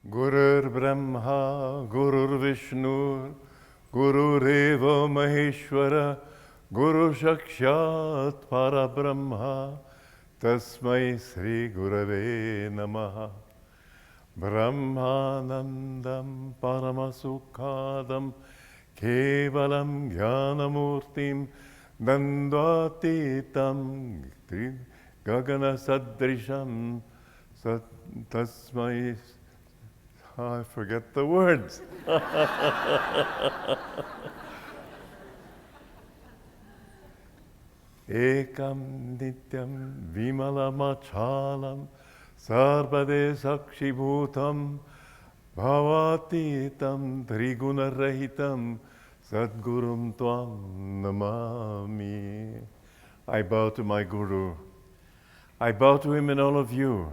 Gurur Brahma, Gurur Vishnu, Gurureva Maheshwara, Guru Sakshat Parabrahma, Tasmai Sri Gurave Namaha. Brahmanandam Paramasukhadam Kevalam Jnanamurtim Dandvatitam Gagana Sadrisham Tasmai. I forget the words. Ekam nityam vimalamachalam sarvade sakshibhutam bhavatitam trigunarahitam sadgurum tvam namami. I bow to my Guru. I bow to him and all of you,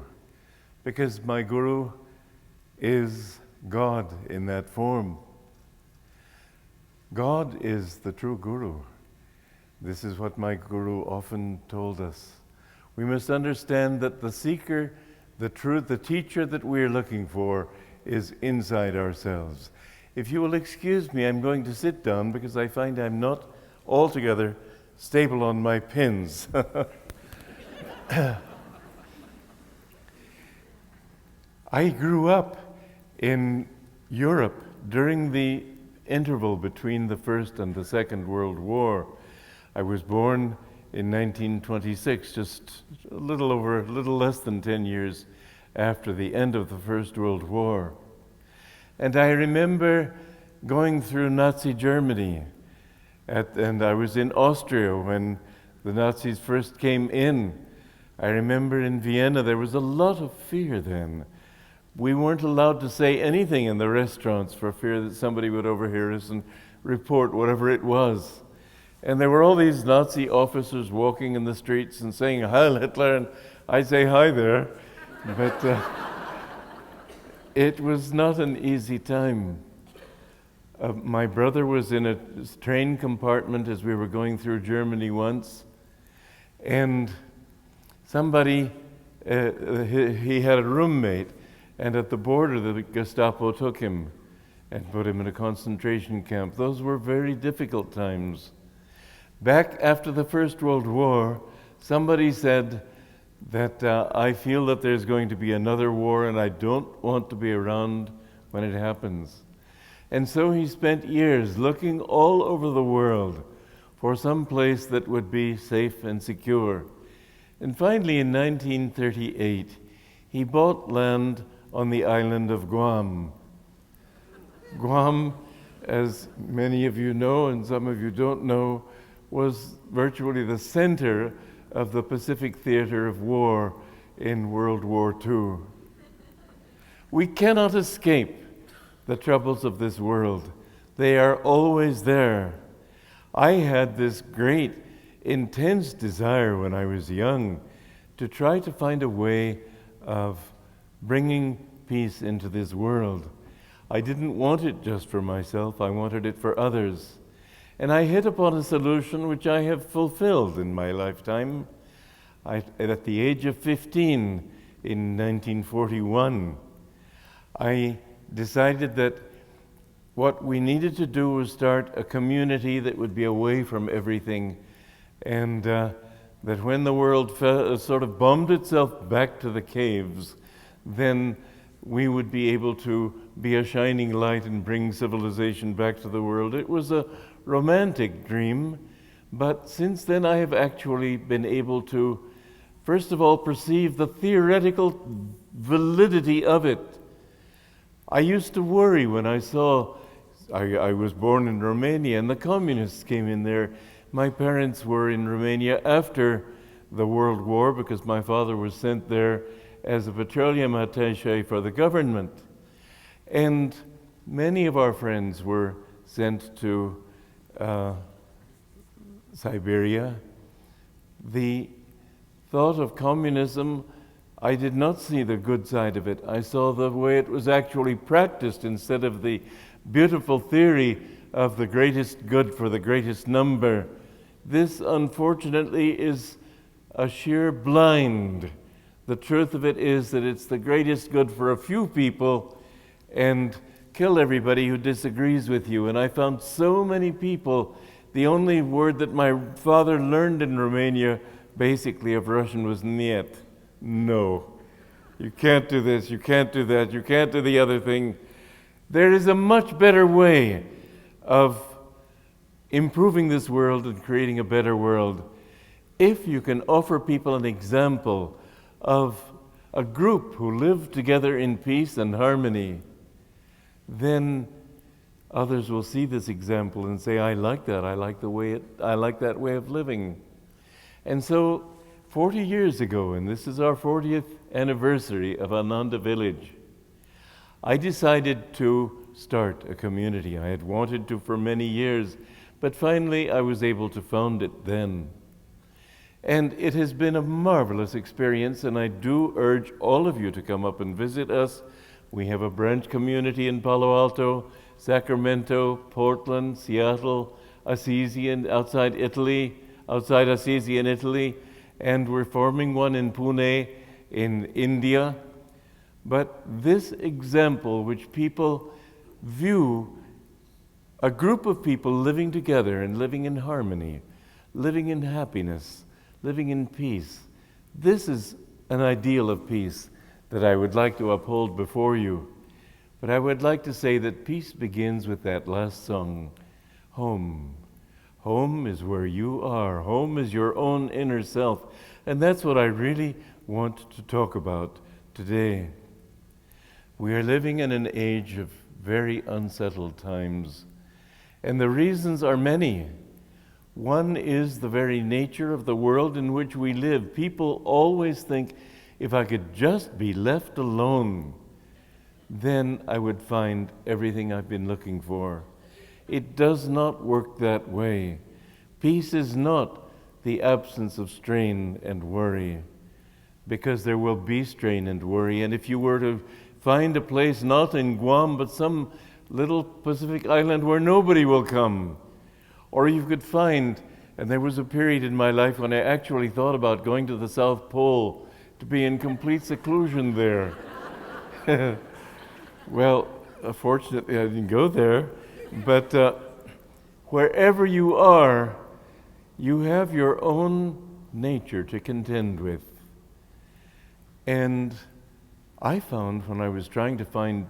because my Guru is God in that form. God is the true Guru. This is what my Guru often told us. We must understand that the seeker, the truth, the teacher that we are looking for is inside ourselves. If you will excuse me, I'm going to sit down because I find I'm not altogether stable on my pins. I grew up in Europe during the interval between the First and the Second World War. I was born in 1926, just a little less than 10 years after the end of the First World War. And I remember going through Nazi Germany, and I was in Austria when the Nazis first came in. I remember in Vienna there was a lot of fear then. We weren't allowed to say anything in the restaurants for fear that somebody would overhear us and report whatever it was. And there were all these Nazi officers walking in the streets and saying, "Heil Hitler," and I'd say, "Hi there." But it was not an easy time. My brother was in a train compartment as we were going through Germany once, and somebody, he had a roommate, and at the border, the Gestapo took him and put him in a concentration camp. Those were very difficult times. Back after the First World War, somebody said that I feel that there's going to be another war and I don't want to be around when it happens. And so he spent years looking all over the world for some place that would be safe and secure. And finally, in 1938, he bought land on the island of Guam. Guam, as many of you know and some of you don't know, was virtually the center of the Pacific theater of war in World War II. We cannot escape the troubles of this world. They are always there. I had this great, intense desire when I was young to try to find a way of bringing peace into this world. I didn't want it just for myself, I wanted it for others. And I hit upon a solution which I have fulfilled in my lifetime. At the age of 15, in 1941, I decided that what we needed to do was start a community that would be away from everything, and that when the world sort of bombed itself back to the caves, then we would be able to be a shining light and bring civilization back to the world. It was a romantic dream, but since then I have actually been able to, first of all, perceive the theoretical validity of it. I used to worry when I saw, I was born in Romania and the communists came in there. My parents were in Romania after the World War because my father was sent there as a petroleum attaché for the government. And many of our friends were sent to Siberia. The thought of communism, I did not see the good side of it. I saw the way it was actually practiced instead of the beautiful theory of the greatest good for the greatest number. This, unfortunately, is a sheer blind. The truth of it is that it's the greatest good for a few people and kill everybody who disagrees with you. And I found so many people, the only word that my father learned in Romania, basically of Russian, was niet. No. You can't do this, you can't do that, you can't do the other thing. There is a much better way of improving this world and creating a better world. If you can offer people an example of a group who live together in peace and harmony, then others will see this example and say, I like that, I like that way of living. And so 40 years ago, and this is our 40th anniversary of Ananda Village, I decided to start a community. I had wanted to for many years, but finally I was able to found it then. And it has been a marvelous experience, and I do urge all of you to come up and visit us. We have a branch community in Palo Alto, Sacramento, Portland, Seattle, Assisi, and outside Assisi in Italy, and we're forming one in Pune in India. But this example, which people view a group of people living together and living in harmony, living in happiness, living in peace, this is an ideal of peace that I would like to uphold before you. But I would like to say that peace begins with that last song, Home. Home is where you are. Home is your own inner self. And that's what I really want to talk about today. We are living in an age of very unsettled times. And the reasons are many. One is the very nature of the world in which we live. People always think, if I could just be left alone, then I would find everything I've been looking for. It does not work that way. Peace is not the absence of strain and worry, because there will be strain and worry. And if you were to find a place not in Guam, but some little Pacific island where nobody will come, or you could find, and there was a period in my life when I actually thought about going to the South Pole to be in complete seclusion there. Well, fortunately I didn't go there, but wherever you are, you have your own nature to contend with. And I found when I was trying to find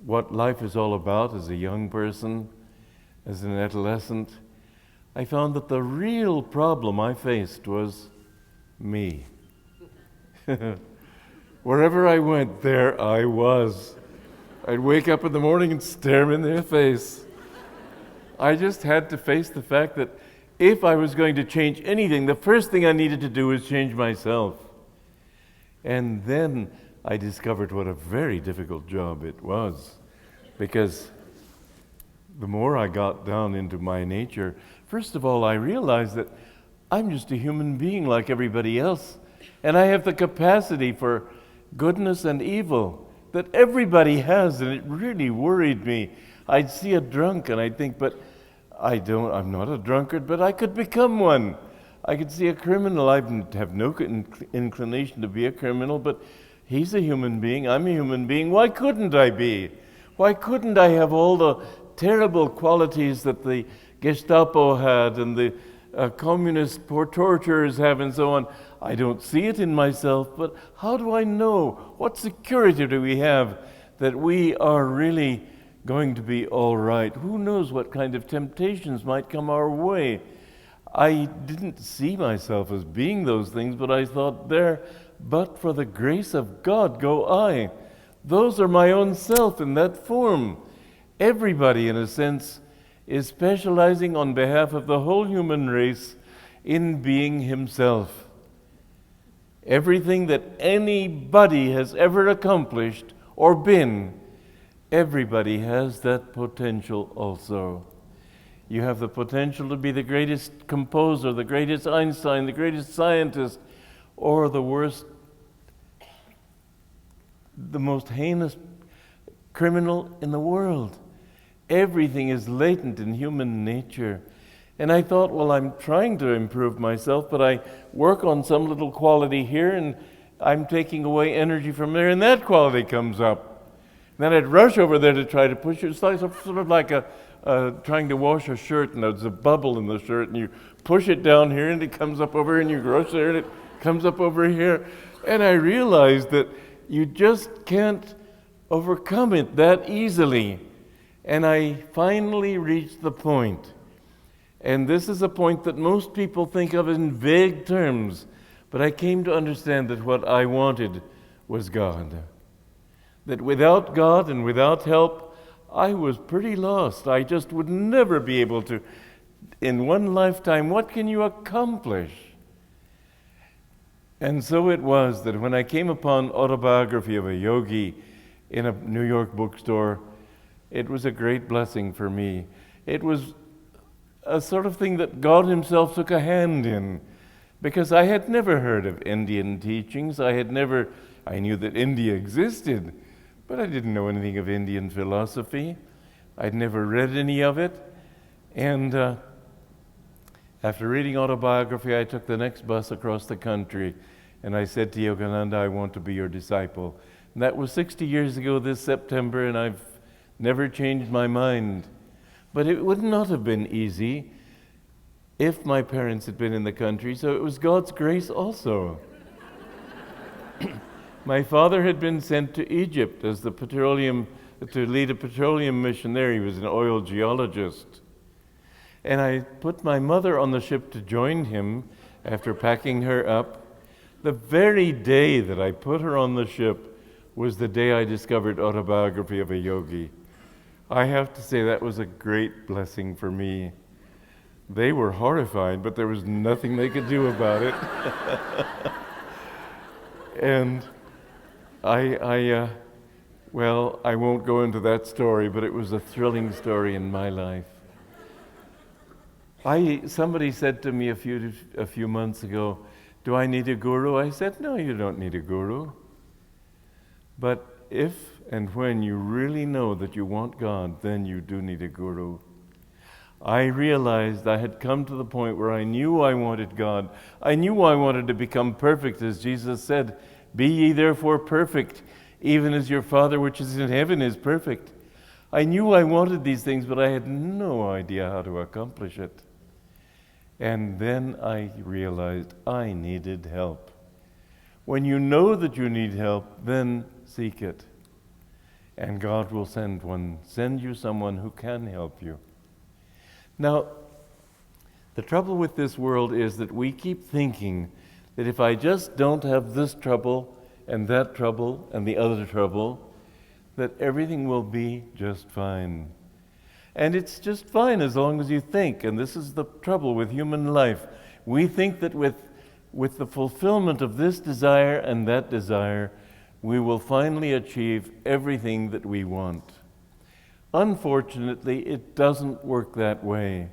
what life is all about as a young person, as an adolescent, I found that the real problem I faced was me. Wherever I went, there I was. I'd wake up in the morning and stare them in their face. I just had to face the fact that if I was going to change anything, the first thing I needed to do was change myself. And then I discovered what a very difficult job it was, because the more I got down into my nature, first of all, I realized that I'm just a human being like everybody else, and I have the capacity for goodness and evil that everybody has, and it really worried me. I'd see a drunk and I'd think, but I'm not a drunkard, but I could become one. I could see a criminal. I have no inclination to be a criminal, but he's a human being, I'm a human being. Why couldn't I be? Why couldn't I have all the terrible qualities that the Gestapo had and the communist torturers have and so on? I don't see it in myself, but how do I know? What security do we have that we are really going to be all right? Who knows what kind of temptations might come our way? I didn't see myself as being those things, but I thought, there, but for the grace of God go I. Those are my own self in that form. Everybody, in a sense, is specializing on behalf of the whole human race in being himself. Everything that anybody has ever accomplished or been, everybody has that potential also. You have the potential to be the greatest composer, the greatest Einstein, the greatest scientist, or the worst, the most heinous criminal in the world. Everything is latent in human nature. And I thought, well, I'm trying to improve myself, but I work on some little quality here, and I'm taking away energy from there, and that quality comes up. Then I'd rush over there to try to push it. It's like, sort of like trying to wash a shirt, and there's a bubble in the shirt, and you push it down here, and it comes up over here, and you rush there, and it comes up over here. And I realized that you just can't overcome it that easily. And I finally reached the point. And this is a point that most people think of in vague terms, but I came to understand that what I wanted was God. That without God and without help, I was pretty lost. I just would never be able to, in one lifetime, what can you accomplish? And so it was that when I came upon Autobiography of a Yogi in a New York bookstore, it was a great blessing for me. It was a sort of thing that God Himself took a hand in, because I had never heard of Indian teachings. I knew that India existed, but I didn't know anything of Indian philosophy. I'd never read any of it. And after reading Autobiography, I took the next bus across the country, and I said to Yogananda, I want to be your disciple. And that was 60 years ago this September, and I've never changed my mind. But it would not have been easy if my parents had been in the country, so it was God's grace also. My father had been sent to Egypt as to lead a petroleum mission there. He was an oil geologist. And I put my mother on the ship to join him after packing her up. The very day that I put her on the ship was the day I discovered Autobiography of a Yogi. I have to say that was a great blessing for me. They were horrified, but there was nothing they could do about it. And I won't go into that story, but it was a thrilling story in my life. Somebody said to me a few months ago, do I need a guru? I said, no, you don't need a guru. But if and when you really know that you want God, then you do need a guru. I realized I had come to the point where I knew I wanted God. I knew I wanted to become perfect, as Jesus said, be ye therefore perfect, even as your Father which is in heaven is perfect. I knew I wanted these things, but I had no idea how to accomplish it. And then I realized I needed help. When you know that you need help, then seek it. And God will send you someone who can help you. Now, the trouble with this world is that we keep thinking that if I just don't have this trouble and that trouble and the other trouble, that everything will be just fine. And it's just fine as long as you think, and this is the trouble with human life. We think that with the fulfillment of this desire and that desire, we will finally achieve everything that we want. Unfortunately, it doesn't work that way.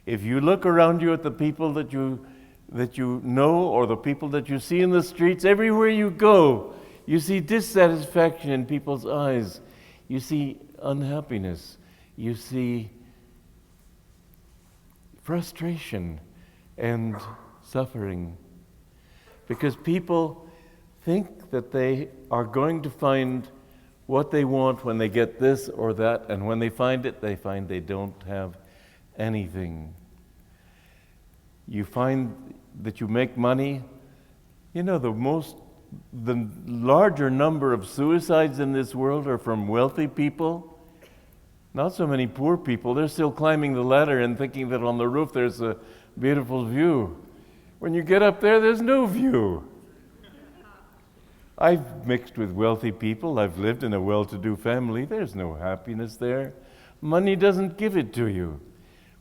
If you look around you at the people that you know, or the people that you see in the streets, everywhere you go, you see dissatisfaction in people's eyes. You see unhappiness. You see frustration and suffering. Because people think that they are going to find what they want when they get this or that, and when they find it, they find they don't have anything. You find that you make money. You know, the larger number of suicides in this world are from wealthy people. Not so many poor people. They're still climbing the ladder and thinking that on the roof there's a beautiful view. When you get up there, there's no view. I've mixed with wealthy people. I've lived in a well-to-do family. There's no happiness there. Money doesn't give it to you.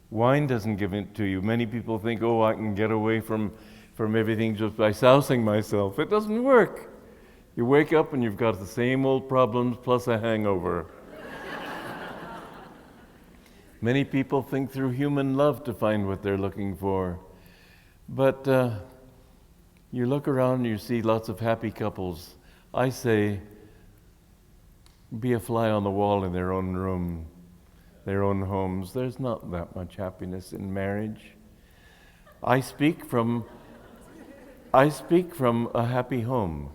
Wine doesn't give it to you. Many people think, oh, I can get away from everything just by sousing myself. It doesn't work. You wake up and you've got the same old problems plus a hangover. Many people think through human love to find what they're looking for. But you look around and you see lots of happy couples. I say, be a fly on the wall in their own room, their own homes. There's not that much happiness in marriage. I speak from a happy home.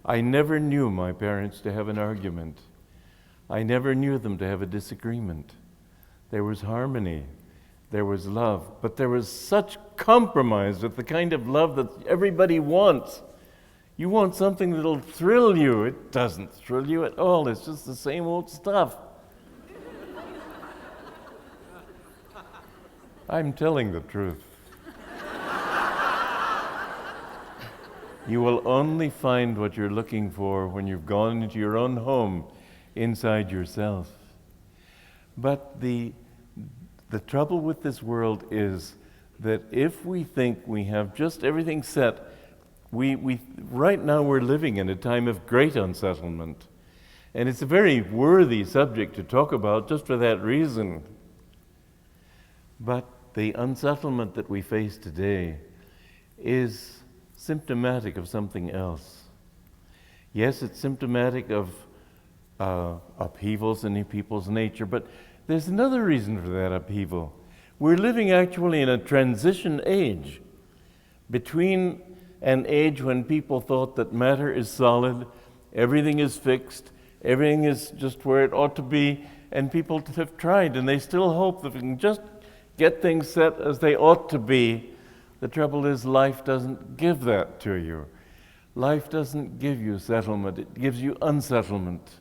I never knew my parents to have an argument. I never knew them to have a disagreement. There was harmony, there was love, but there was such compromise with the kind of love that everybody wants. You want something that'll thrill you. It doesn't thrill you at all. It's just the same old stuff. I'm telling the truth. You will only find what you're looking for when you've gone into your own home inside yourself. But the trouble with this world is that if we think we have just everything set, right now we're living in a time of great unsettlement. And it's a very worthy subject to talk about just for that reason. But the unsettlement that we face today is symptomatic of something else. Yes, it's symptomatic of upheavals in people's nature, but there's another reason for that upheaval. We're living actually in a transition age between an age when people thought that matter is solid, everything is fixed, everything is just where it ought to be, and people have tried, and they still hope that we can just get things set as they ought to be. The trouble is, life doesn't give that to you. Life doesn't give you settlement, it gives you unsettlement.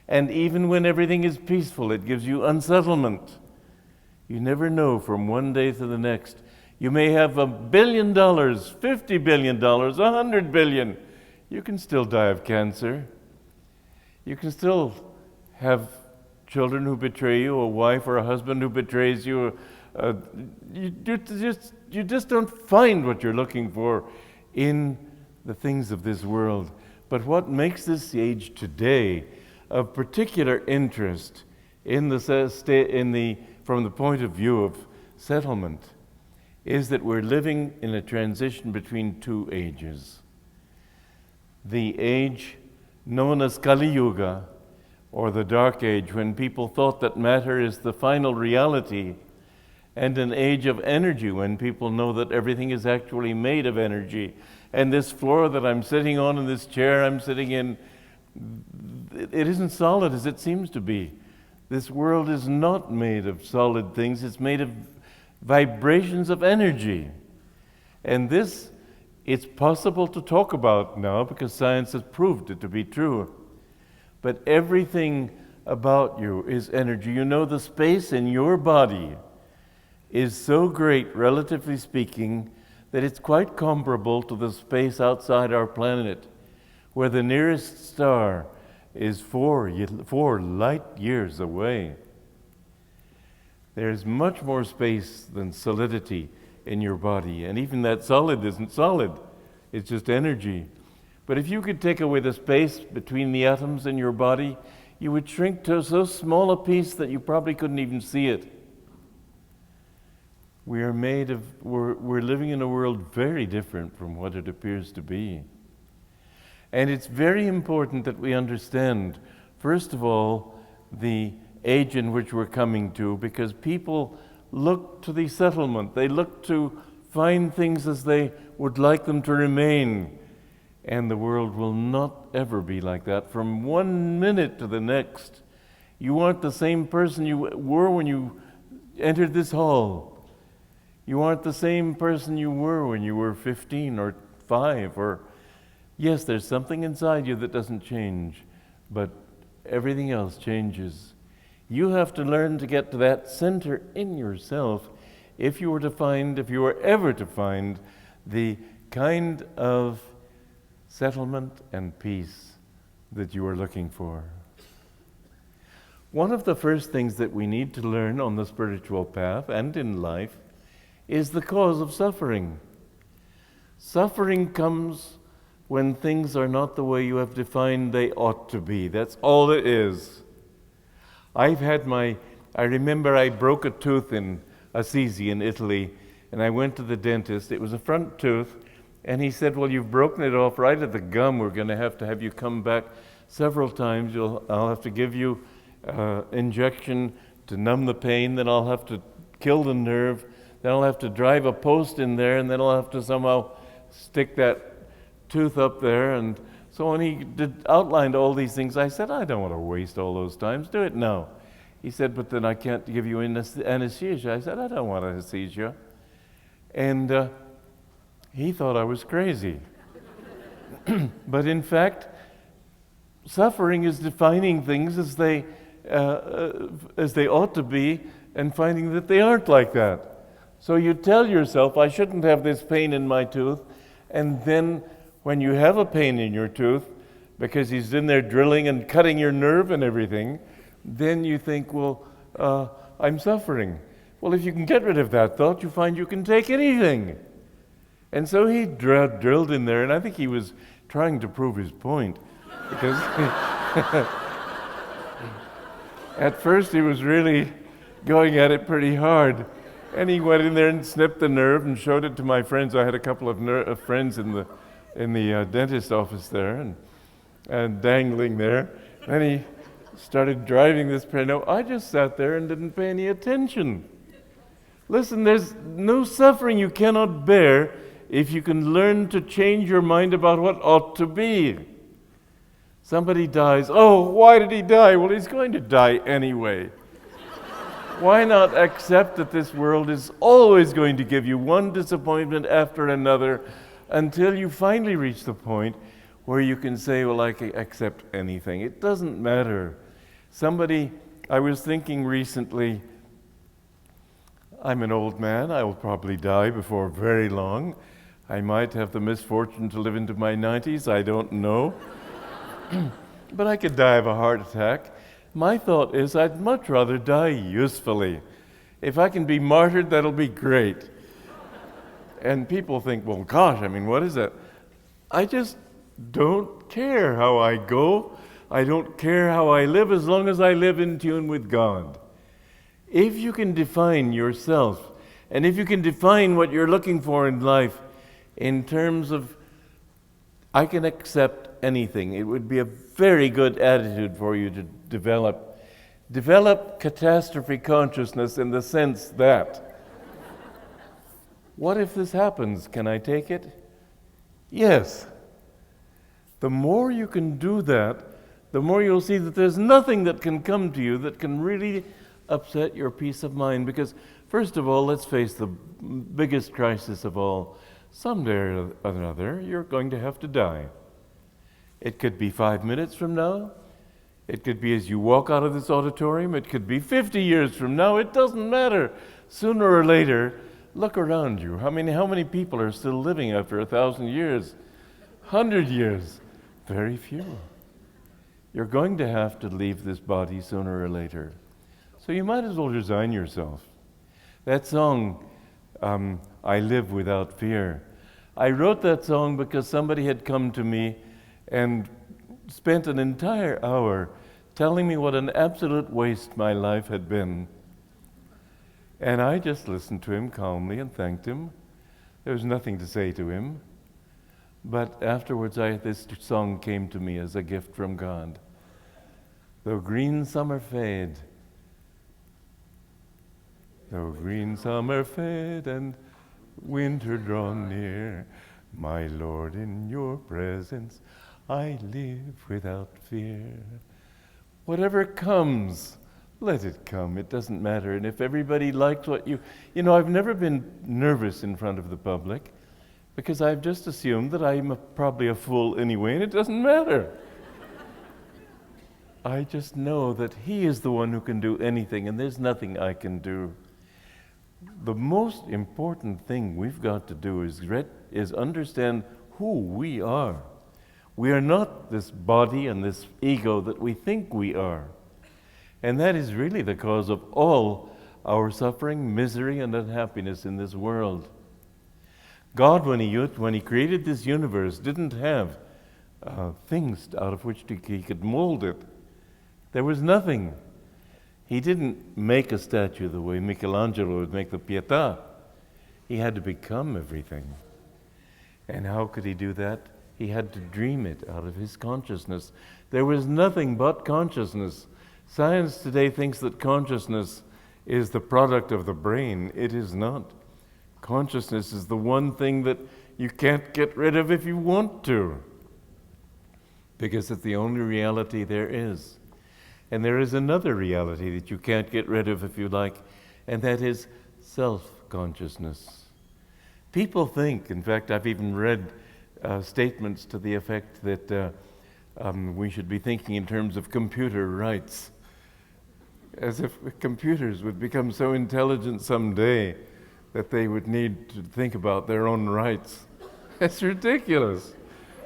And even when everything is peaceful, it gives you unsettlement. You never know from one day to the next. You may have $1 billion, $50 billion, $100 billion. You can still die of cancer. You can still have children who betray you, a wife or a husband who betrays you. You just don't find what you're looking for in the things of this world. But what makes this age today of particular interest from the point of view of settlement is that we're living in a transition between two ages. The age known as Kali Yuga, or the Dark Age, when people thought that matter is the final reality, and an age of energy, when people know that everything is actually made of energy. And this floor that I'm sitting on and this chair I'm sitting in, it isn't solid as it seems to be. This world is not made of solid things, it's made of vibrations of energy. And this, it's possible to talk about now because science has proved it to be true. But everything about you is energy. You know, the space in your body is so great, relatively speaking, that it's quite comparable to the space outside our planet, where the nearest star is 4 light years away. There's much more space than solidity in your body, and even that solid isn't solid, it's just energy. But if you could take away the space between the atoms in your body, you would shrink to so small a piece that you probably couldn't even see it. We're living in a world very different from what it appears to be. And it's very important that we understand, first of all, the age in which we're coming to, because people look to the settlement. They look to find things as they would like them to remain. And the world will not ever be like that from one minute to the next. You aren't the same person you were when you entered this hall. You aren't the same person you were when you were 15 or 5 or... Yes, there's something inside you that doesn't change, but everything else changes. You have to learn to get to that center in yourself if you were ever to find the kind of settlement and peace that you are looking for. One of the first things that we need to learn on the spiritual path and in life is the cause of suffering. Suffering comes when things are not the way you have defined they ought to be. That's all it is. I remember I broke a tooth in Assisi in Italy, and I went to the dentist. It was a front tooth, and he said, well, you've broken it off right at the gum. We're going to have you come back several times. I'll have to give you injection to numb the pain, then I'll have to kill the nerve, then I'll have to drive a post in there, and then I'll have to somehow stick that tooth up there and So when he outlined all these things, I said, I don't want to waste all those times. Do it now. He said, but then I can't give you anesthesia. I said, I don't want anesthesia. And he thought I was crazy. But in fact, suffering is defining things as they ought to be and finding that they aren't like that. So you tell yourself, I shouldn't have this pain in my tooth, and then when you have a pain in your tooth, because he's in there drilling and cutting your nerve and everything, then you think, well, I'm suffering. Well, if you can get rid of that thought, you find you can take anything. And so he drilled in there, and I think he was trying to prove his point, because at first he was really going at it pretty hard. And he went in there and snipped the nerve and showed it to my friends. I had a couple of friends in the dentist office there, and dangling there. And he started driving this piano. I just sat there and didn't pay any attention. Listen, there's no suffering you cannot bear if you can learn to change your mind about what ought to be. Somebody dies. Oh, why did he die? Well, he's going to die anyway. Why not accept that this world is always going to give you one disappointment after another until you finally reach the point where you can say, well, I can accept anything. It doesn't matter. I was thinking recently, I'm an old man. I will probably die before very long. I might have the misfortune to live into my 90s. I don't know. But I could die of a heart attack. My thought is I'd much rather die usefully. If I can be martyred, that'll be great. And people think, well, gosh, what is that? I just don't care how I go. I don't care how I live as long as I live in tune with God. If you can define yourself, and if you can define what you're looking for in life in terms of, I can accept anything, it would be a very good attitude for you to develop. Develop catastrophe consciousness in the sense that, what if this happens? Can I take it? Yes. The more you can do that, the more you'll see that there's nothing that can come to you that can really upset your peace of mind. Because, first of all, let's face the biggest crisis of all. Someday or another, you're going to have to die. It could be 5 minutes from now. It could be as you walk out of this auditorium. It could be 50 years from now. It doesn't matter. Sooner or later, look around you. How many people are still living after 1,000 years? 100 years? Very few. You're going to have to leave this body sooner or later. So you might as well resign yourself. That song, I Live Without Fear. I wrote that song because somebody had come to me and spent an entire hour telling me what an absolute waste my life had been. And I just listened to him calmly and thanked him. There was nothing to say to him. But afterwards, this song came to me as a gift from God. Though green summer fade, though green summer fade and winter draw near, my Lord, in your presence I live without fear. Whatever comes, let it come. It doesn't matter. And if everybody likes what I've never been nervous in front of the public because I've just assumed that I'm probably a fool anyway, and it doesn't matter. I just know that He is the one who can do anything, and there's nothing I can do. The most important thing we've got to do is understand who we are. We are not this body and this ego that we think we are. And that is really the cause of all our suffering, misery, and unhappiness in this world. God, when He created this universe, didn't have things out of which He could mold it. There was nothing. He didn't make a statue the way Michelangelo would make the Pietà. He had to become everything. And how could He do that? He had to dream it out of His consciousness. There was nothing but consciousness. Science today thinks that consciousness is the product of the brain. It is not. Consciousness is the one thing that you can't get rid of if you want to. because it's the only reality there is. And there is another reality that you can't get rid of if you like, and that is self-consciousness. People think, in fact, I've even read statements to the effect that we should be thinking in terms of computer rights, as if computers would become so intelligent someday that they would need to think about their own rights. That's ridiculous.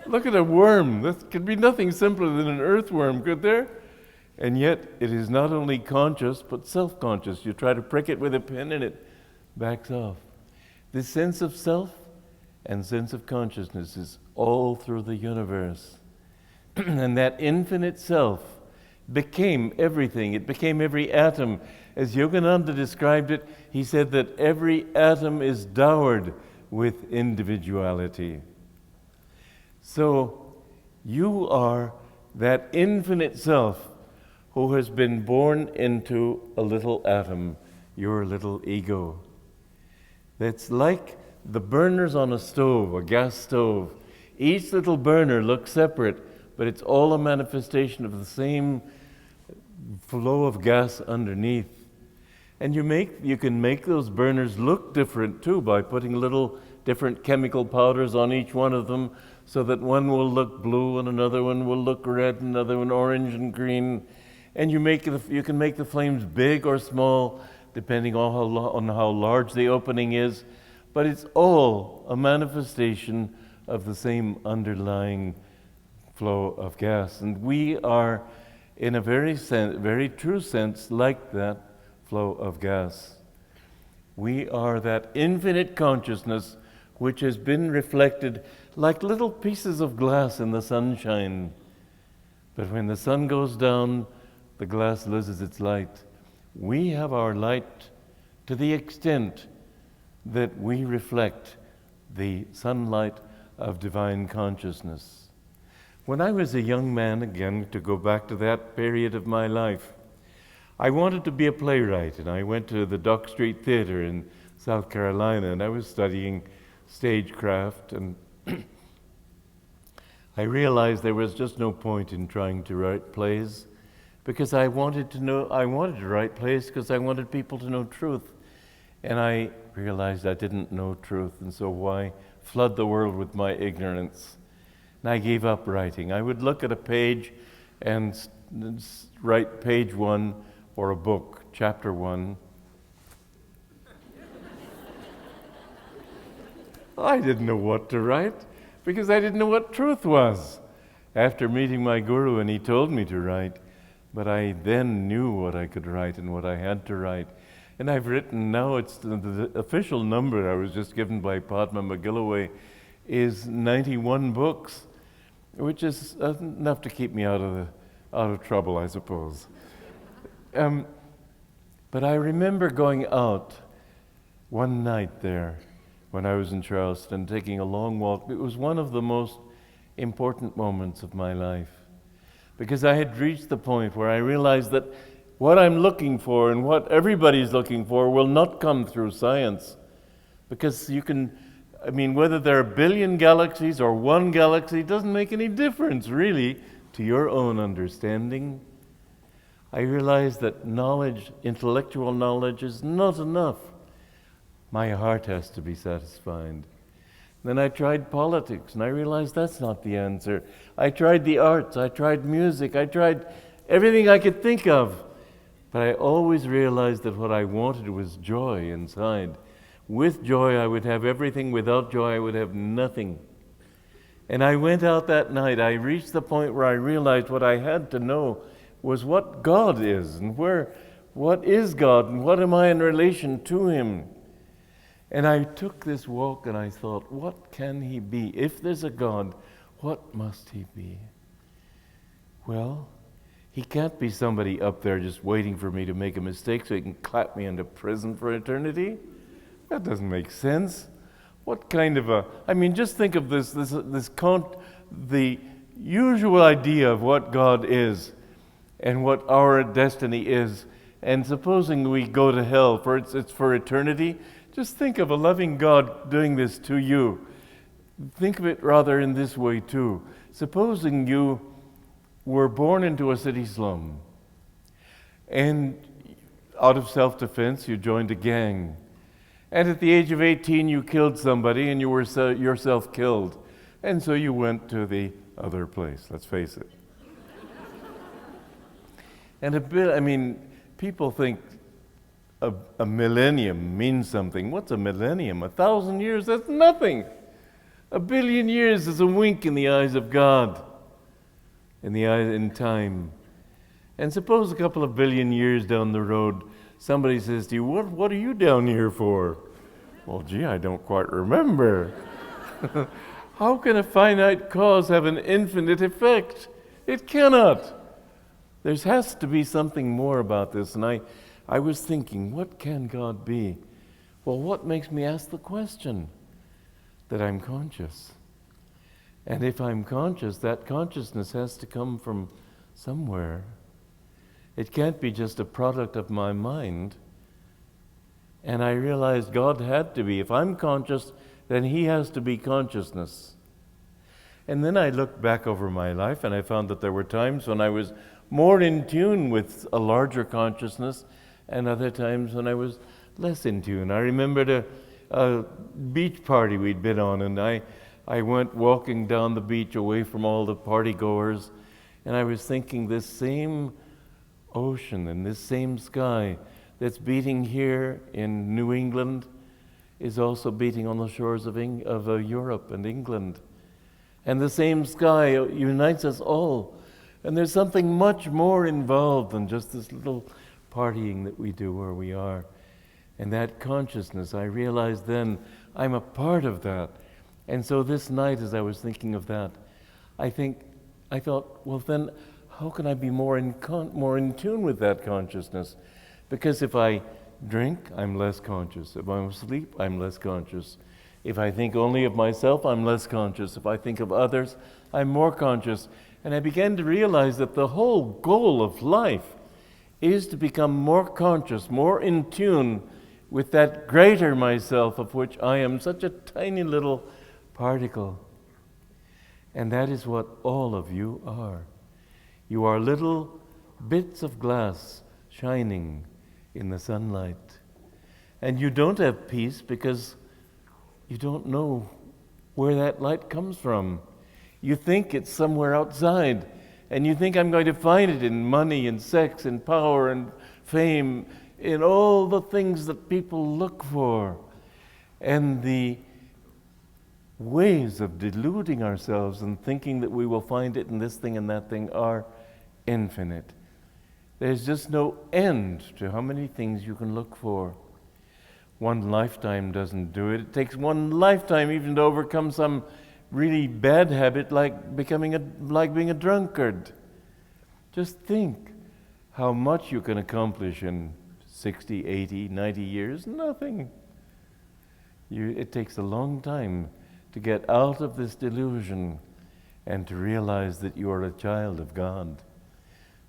Look at a worm. That could be nothing simpler than an earthworm, could there? And yet, it is not only conscious, but self-conscious. You try to prick it with a pin and it backs off. This sense of self and sense of consciousness is all through the universe. And that infinite self became everything. It became every atom. As Yogananda described it, he said that every atom is dowered with individuality. So, you are that infinite self who has been born into a little atom, your little ego. That's like the burners on a stove, a gas stove. Each little burner looks separate, but it's all a manifestation of the same flow of gas underneath. And you can make those burners look different too by putting little different chemical powders on each one of them, so that one will look blue and another one will look red and another one orange and green. And you can make the flames big or small, depending on how large the opening is. But it's all a manifestation of the same underlying flow of gas. And we are, in a very true sense, like that flow of gas. We are that infinite consciousness which has been reflected like little pieces of glass in the sunshine. But when the sun goes down, the glass loses its light. We have our light to the extent that we reflect the sunlight of divine consciousness. When I was a young man, again, to go back to that period of my life, I wanted to be a playwright, and I went to the Dock Street Theater in South Carolina, and I was studying stagecraft, and I realized there was just no point in trying to write plays, because I wanted to write plays because I wanted people to know truth. And I realized I didn't know truth, and so why flood the world with my ignorance? And I gave up writing. I would look at a page and write page 1 for a book, chapter 1. I didn't know what to write because I didn't know what truth was. After meeting my guru, and he told me to write, but I then knew what I could write and what I had to write. And I've written, now it's the official number I was just given by Padma McGilloway is 91 books, which is enough to keep me out of trouble, I suppose. But I remember going out one night there when I was in Charleston, taking a long walk. It was one of the most important moments of my life, because I had reached the point where I realized that what I'm looking for and what everybody's looking for will not come through science. Because whether there are a billion galaxies or one galaxy doesn't make any difference, really, to your own understanding. I realized that knowledge, intellectual knowledge, is not enough. My heart has to be satisfied. Then I tried politics, and I realized that's not the answer. I tried the arts, I tried music, I tried everything I could think of. But I always realized that what I wanted was joy inside. With joy, I would have everything. Without joy, I would have nothing. And I went out that night. I reached the point where I realized what I had to know was what God is, and what is God, and what am I in relation to Him. And I took this walk and I thought, what can He be? If there's a God, what must He be? Well, He can't be somebody up there just waiting for me to make a mistake so He can clap me into prison for eternity. That doesn't make sense. What kind of just think of the usual idea of what God is and what our destiny is. And supposing we go to hell, it's for eternity. Just think of a loving God doing this to you. Think of it rather in this way too. Supposing you were born into a city slum, and out of self-defense, you joined a gang. And at the age of 18, you killed somebody, and you were yourself killed. And so you went to the other place, let's face it. And people think a millennium means something. What's a millennium? 1,000 years? That's nothing. 1 billion years is a wink in the eyes of God, in time. And suppose a couple of billion years down the road, somebody says to you, what are you down here for? Well, gee, I don't quite remember. How can a finite cause have an infinite effect? It cannot. There has to be something more about this. And I was thinking, what can God be? Well, what makes me ask the question? That I'm conscious. And if I'm conscious, that consciousness has to come from somewhere. It can't be just a product of my mind. And I realized God had to be. If I'm conscious, then He has to be consciousness. And then I looked back over my life and I found that there were times when I was more in tune with a larger consciousness and other times when I was less in tune. I remembered a beach party we'd been on, and I went walking down the beach away from all the party goers, and I was thinking this same ocean and this same sky that's beating here in New England is also beating on the shores of Europe and England. And the same sky unites us all. And there's something much more involved than just this little partying that we do where we are. And that consciousness, I realized then, I'm a part of that. And so this night, as I was thinking of that, I thought, well then, how can I be more in tune with that consciousness? Because if I drink, I'm less conscious. If I'm asleep, I'm less conscious. If I think only of myself, I'm less conscious. If I think of others, I'm more conscious. And I began to realize that the whole goal of life is to become more conscious, more in tune with that greater myself of which I am such a tiny little particle. And that is what all of you are. You are little bits of glass shining in the sunlight. And you don't have peace because you don't know where that light comes from. You think it's somewhere outside, and you think I'm going to find it in money and sex and power and fame, in all the things that people look for. And the ways of deluding ourselves and thinking that we will find it in this thing and that thing are infinite. There's just no end to how many things you can look for. One lifetime doesn't do it. It takes one lifetime even to overcome some really bad habit like being a drunkard. Just think how much you can accomplish in 60, 80, 90 years. Nothing. It takes a long time to get out of this delusion and to realize that you are a child of God.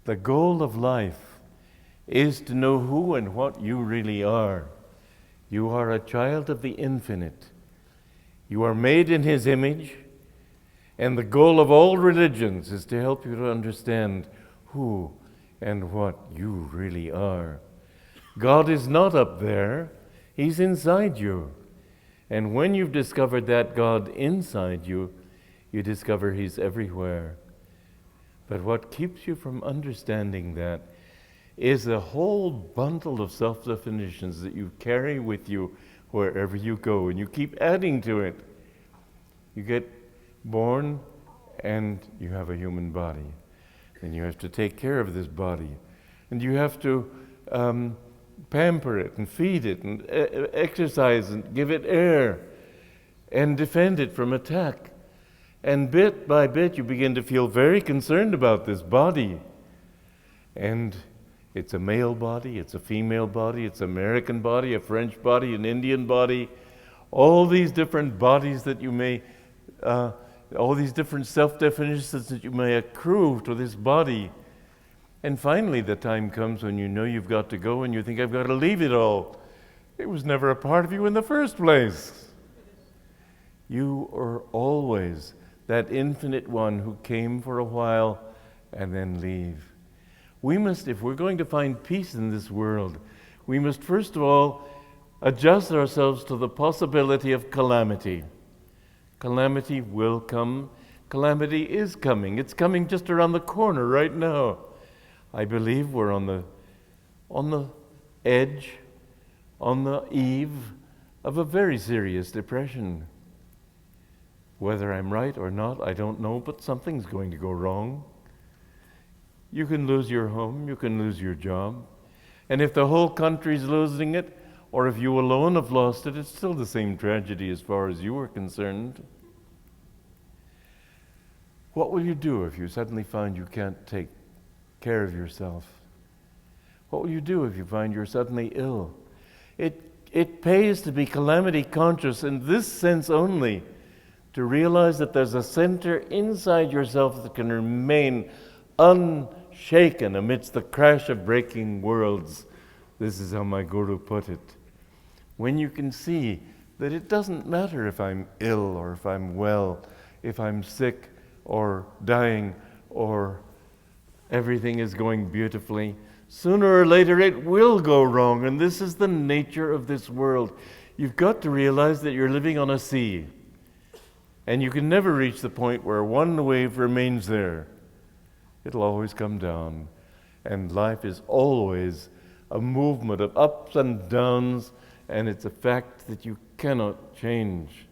The goal of life is to know who and what you really are. You are a child of the infinite. You are made in His image, and the goal of all religions is to help you to understand who and what you really are. God is not up there, He's inside you. And when you've discovered that God inside you, you discover He's everywhere. But what keeps you from understanding that is a whole bundle of self-definitions that you carry with you wherever you go, and you keep adding to it. You get born and you have a human body, and you have to take care of this body, and you have to pamper it and feed it and exercise and give it air and defend it from attack. And bit by bit you begin to feel very concerned about this body. And it's a male body, it's a female body, it's an American body, a French body, an Indian body, all these different bodies that you may, all these different self-definitions that you may accrue to this body. And finally the time comes when you know you've got to go and you think, I've got to leave it all. It was never a part of you in the first place. You are always that infinite one who came for a while and then leave. We must, if we're going to find peace in this world, we must first of all adjust ourselves to the possibility of calamity. Calamity will come. Calamity is coming. It's coming just around the corner right now. I believe we're on the edge, on the eve of a very serious depression. Whether I'm right or not, I don't know, but something's going to go wrong. You can lose your home, you can lose your job. And if the whole country's losing it, or if you alone have lost it, it's still the same tragedy as far as you are concerned. What will you do if you suddenly find you can't take care of yourself? What will you do if you find you're suddenly ill? It pays to be calamity conscious in this sense only, to realize that there's a center inside yourself that can remain unshaken amidst the crash of breaking worlds. This is how my guru put it. When you can see that it doesn't matter if I'm ill or if I'm well, if I'm sick or dying or everything is going beautifully, sooner or later it will go wrong, and this is the nature of this world. You've got to realize that you're living on a sea, and you can never reach the point where one wave remains there. It'll always come down, and life is always a movement of ups and downs, and it's a fact that you cannot change.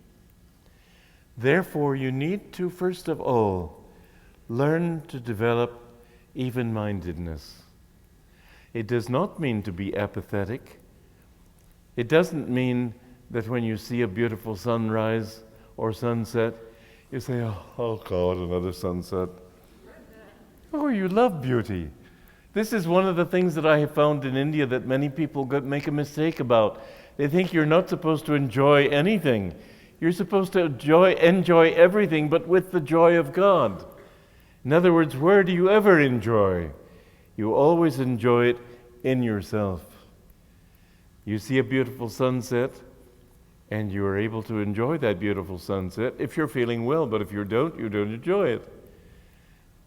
Therefore, you need to, first of all, learn to develop even-mindedness. It does not mean to be apathetic. It doesn't mean that when you see a beautiful sunrise or sunset, you say, oh God, another sunset. Oh, you love beauty. This is one of the things that I have found in India that many people make a mistake about. They think you're not supposed to enjoy anything. You're supposed to enjoy everything, but with the joy of God. In other words, where do you ever enjoy? You always enjoy it in yourself. You see a beautiful sunset, and you are able to enjoy that beautiful sunset if you're feeling well, but if you don't enjoy it.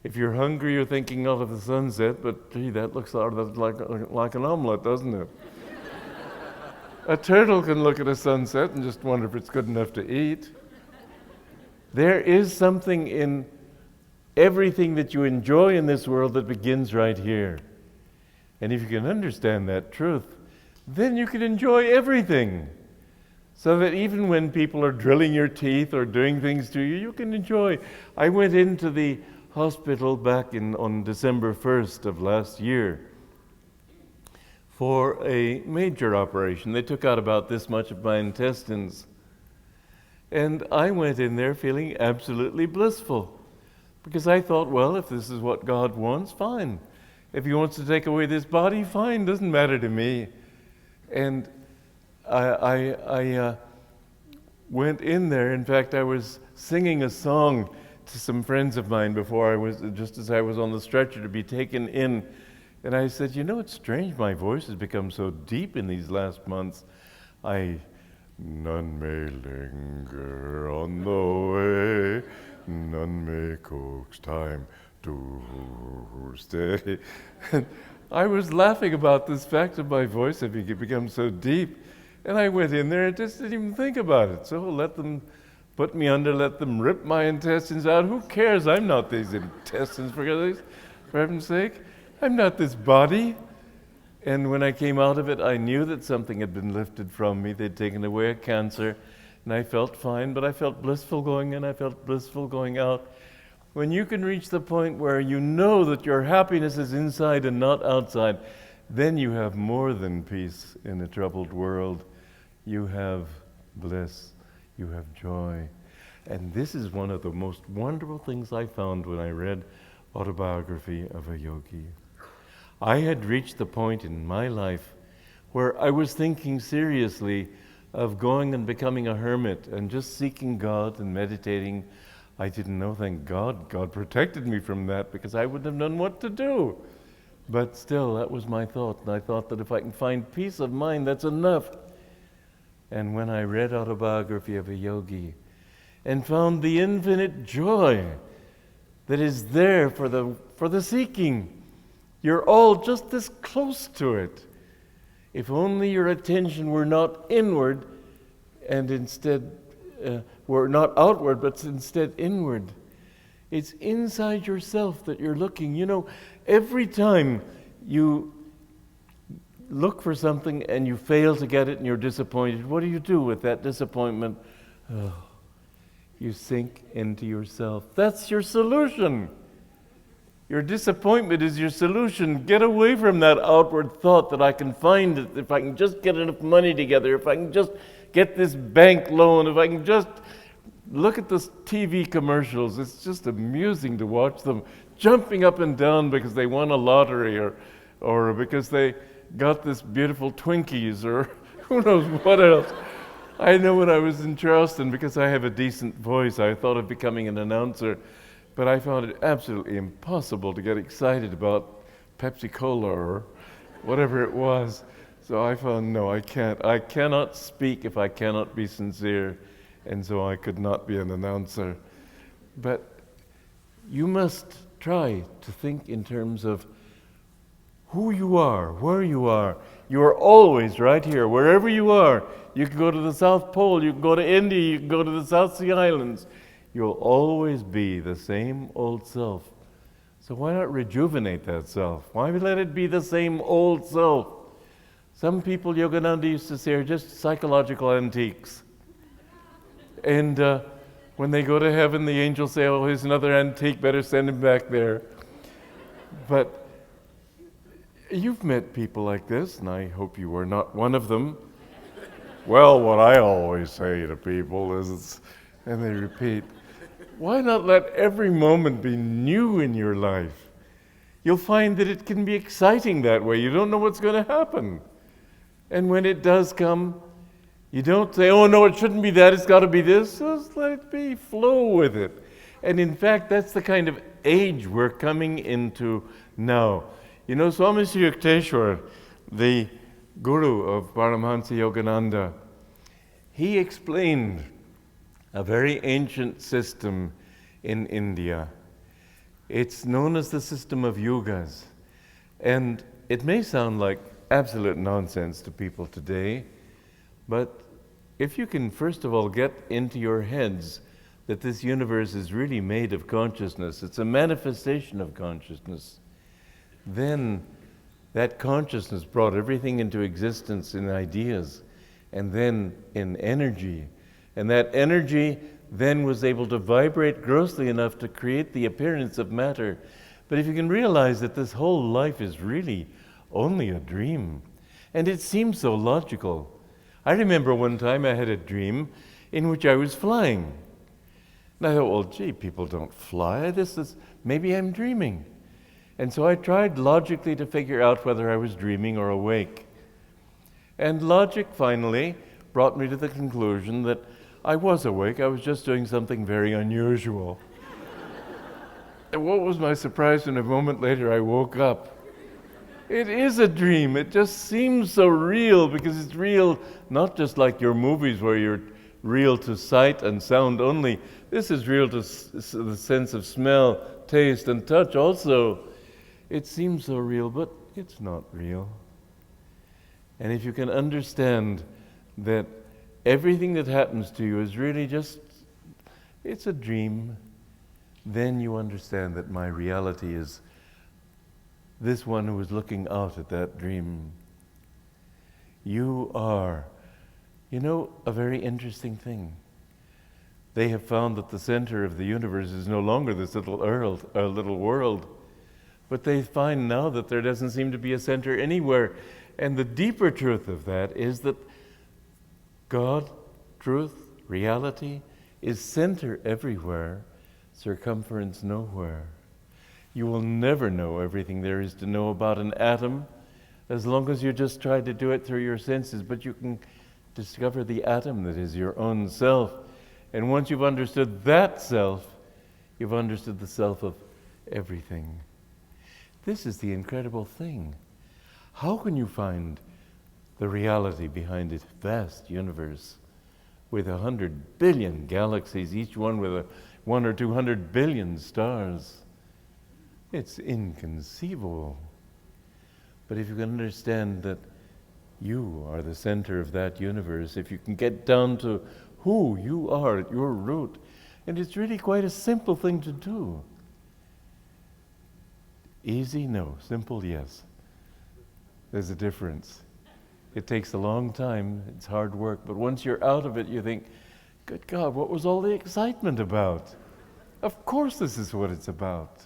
If you're hungry, you're thinking of the sunset, but gee, that looks sort of like an omelet, doesn't it? A turtle can look at a sunset and just wonder if it's good enough to eat. There is something in everything that you enjoy in this world that begins right here. And if you can understand that truth, then you can enjoy everything. So that even when people are drilling your teeth or doing things to you, you can enjoy. I went into the hospital back on December 1st of last year for a major operation. They took out about this much of my intestines. And I went in there feeling absolutely blissful, because I thought, well, if this is what God wants, fine. If He wants to take away this body, fine, doesn't matter to me. And I went in there. In fact, I was singing a song to some friends of mine just as I was on the stretcher to be taken in. And I said, you know, it's strange, my voice has become so deep in these last months. None may linger on the way, none may coax time to stay. And I was laughing about this fact of my voice having become so deep. And I went in there and just didn't even think about it. So let them put me under, let them rip my intestines out. Who cares? I'm not these intestines, for heaven's sake. I'm not this body. And when I came out of it, I knew that something had been lifted from me. They'd taken away a cancer, and I felt fine, but I felt blissful going in, I felt blissful going out. When you can reach the point where you know that your happiness is inside and not outside, then you have more than peace in a troubled world. You have bliss, you have joy. And this is one of the most wonderful things I found when I read Autobiography of a Yogi. I had reached the point in my life where I was thinking seriously of going and becoming a hermit and just seeking God and meditating. I didn't know, thank God. God protected me from that, because I wouldn't have known what to do. But still, that was my thought. And I thought that if I can find peace of mind, that's enough. And when I read Autobiography of a Yogi and found the infinite joy that is there for the seeking. You're all just this close to it. If only your attention were not inward and instead were not outward, but instead inward. It's inside yourself that you're looking. You know, every time you look for something and you fail to get it and you're disappointed, what do you do with that disappointment? Oh, you sink into yourself. That's your solution. Your disappointment is your solution. Get away from that outward thought that I can find it, if I can just get enough money together, if I can just get this bank loan, if I can just look at the TV commercials. It's just amusing to watch them jumping up and down because they won a lottery or because they got this beautiful Twinkies or who knows what else. I know when I was in Charleston, because I have a decent voice, I thought of becoming an announcer, but I found it absolutely impossible to get excited about Pepsi-Cola or whatever it was. So I found, no, I can't. I cannot speak if I cannot be sincere, and so I could not be an announcer. But you must try to think in terms of who you are, where you are. You are always right here, wherever you are. You can go to the South Pole, you can go to India, you can go to the South Sea Islands. You'll always be the same old self. So why not rejuvenate that self? Why let it be the same old self? Some people, Yogananda used to say, are just psychological antiques. And when they go to heaven, the angels say, oh, here's another antique, better send him back there. But you've met people like this, and I hope you are not one of them. Well, what I always say to people is, and they repeat, why not let every moment be new in your life? You'll find that it can be exciting that way. You don't know what's going to happen. And when it does come, you don't say, oh no, it shouldn't be that, it's got to be this. Just let it be, flow with it. And in fact, that's the kind of age we're coming into now. You know, Swami Sri Yukteswar, the guru of Paramhansa Yogananda, he explained a very ancient system in India. It's known as the system of yugas. And it may sound like absolute nonsense to people today, but if you can first of all get into your heads that this universe is really made of consciousness, it's a manifestation of consciousness, then that consciousness brought everything into existence in ideas and then in energy. And that energy then was able to vibrate grossly enough to create the appearance of matter. But if you can realize that this whole life is really only a dream, and it seems so logical. I remember one time I had a dream in which I was flying. And I thought, well, gee, people don't fly. Maybe I'm dreaming. And so I tried logically to figure out whether I was dreaming or awake. And logic finally brought me to the conclusion that I was awake. I was just doing something very unusual. And what was my surprise when a moment later I woke up? It is a dream. It just seems so real because it's real, not just like your movies where you're real to sight and sound only. This is real to the sense of smell, taste, and touch also. It seems so real, but it's not real. And if you can understand that everything that happens to you is really just, it's a dream, then you understand that my reality is this one who is looking out at that dream. You are, you know, a very interesting thing. They have found that the center of the universe is no longer this little world, but they find now that there doesn't seem to be a center anywhere. And the deeper truth of that is that God, truth, reality, is center everywhere, circumference nowhere. You will never know everything there is to know about an atom as long as you just try to do it through your senses, but you can discover the atom that is your own self. And once you've understood that self, you've understood the self of everything. This is the incredible thing. How can you find the reality behind this vast universe with 100 billion galaxies, each one 1 or 200 billion stars. It's inconceivable. But if you can understand that you are the center of that universe, if you can get down to who you are at your root, and it's really quite a simple thing to do. Easy? No. Simple? Yes. There's a difference. It takes a long time, it's hard work, but once you're out of it, you think, good God, what was all the excitement about? Of course this is what it's about.